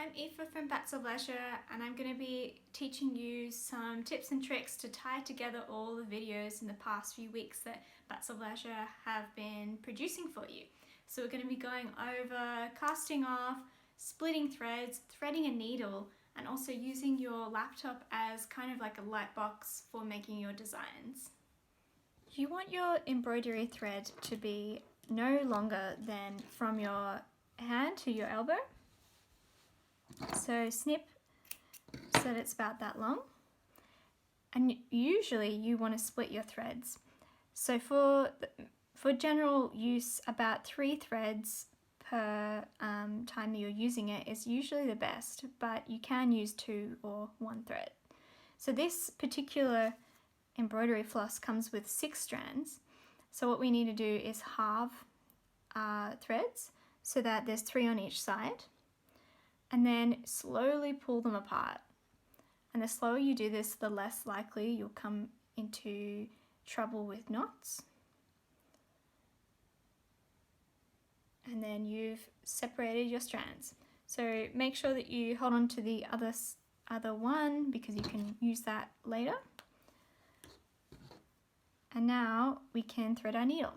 I'm Aoife from Bats of Leisure, and I'm going to be teaching you some tips and tricks to tie together all the videos in the past few weeks that Bats of Leisure have been producing for you. So we're going to be going over casting off, splitting threads, threading a needle, and also using your laptop as kind of like a light box for making your designs. You want your embroidery thread to be no longer than from your hand to your elbow. So snip so that it's about that long, and usually you want to split your threads. So for general use, about 3 threads per time that you're using it is usually the best, but you can use 2 or 1 thread. So this particular embroidery floss comes with 6 strands. So what we need to do is halve our threads so that there's 3 on each side, and then slowly pull them apart. And the slower you do this, the less likely you'll come into trouble with knots. And then you've separated your strands. So make sure that you hold on to the other one, because you can use that later. And now we can thread our needle.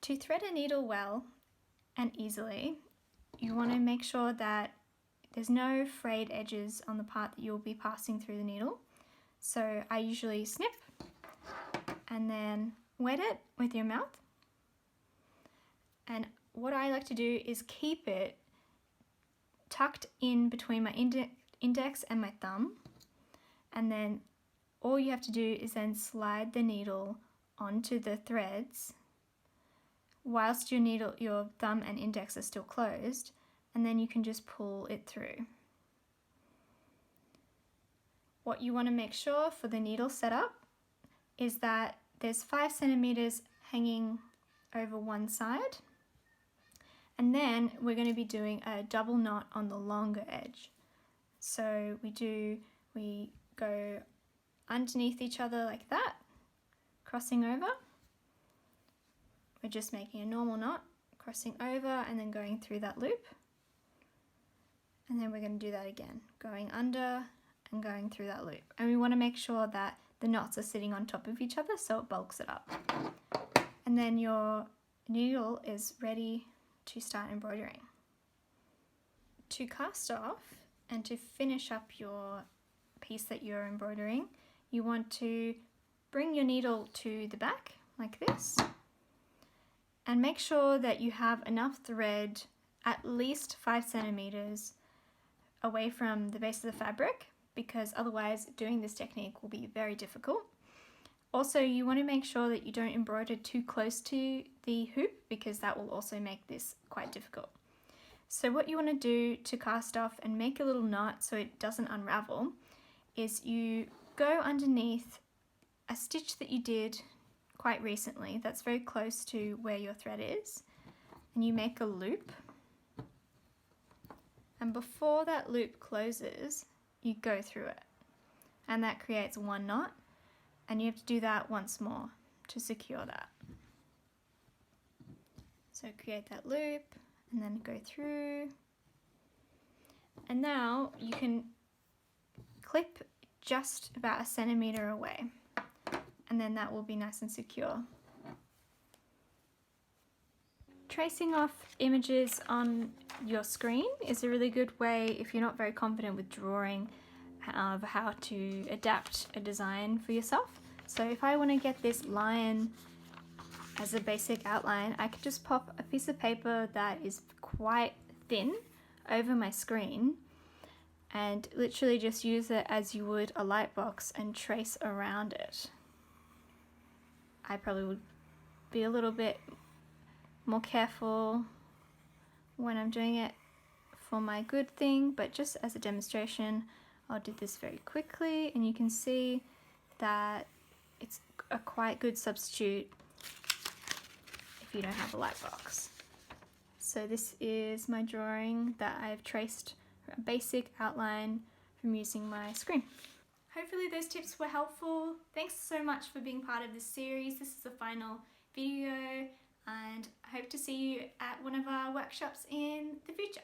To thread a needle well and easily, you want to make sure that there's no frayed edges on the part that you'll be passing through the needle. So I usually snip and then wet it with your mouth. And what I like to do is keep it tucked in between my index and my thumb. And then all you have to do is then slide the needle onto the threads whilst your thumb and index are still closed, and then you can just pull it through. What you want to make sure for the needle setup is that there's 5 centimeters hanging over one side, and then we're going to be doing a double knot on the longer edge. So we go underneath each other like that, crossing over. We're just making a normal knot, crossing over and then going through that loop. And then we're going to do that again, going under and going through that loop. And we want to make sure that the knots are sitting on top of each other so it bulks it up. And then your needle is ready to start embroidering. To cast off and to finish up your piece that you're embroidering, you want to bring your needle to the back like this. And make sure that you have enough thread, at least 5 centimeters away from the base of the fabric, because otherwise doing this technique will be very difficult. Also, you want to make sure that you don't embroider too close to the hoop, because that will also make this quite difficult. So what you want to do to cast off and make a little knot so it doesn't unravel is you go underneath a stitch that you did quite recently that's very close to where your thread is, and you make a loop, and before that loop closes you go through it, and that creates one knot, and you have to do that once more to secure that. So create that loop and then go through, and now you can clip just about 1 centimeter away, and then that will be nice and secure. Tracing off images on your screen is a really good way if you're not very confident with drawing of how to adapt a design for yourself. So if I want to get this lion as a basic outline, I could just pop a piece of paper that is quite thin over my screen and literally just use it as you would a light box and trace around it. I probably would be a little bit more careful when I'm doing it for my good thing, but just as a demonstration, I'll do this very quickly, and you can see that it's a quite good substitute if you don't have a light box. So this is my drawing that I've traced a basic outline from using my screen. Hopefully those tips were helpful. Thanks so much for being part of this series. This is the final video, and I hope to see you at one of our workshops in the future.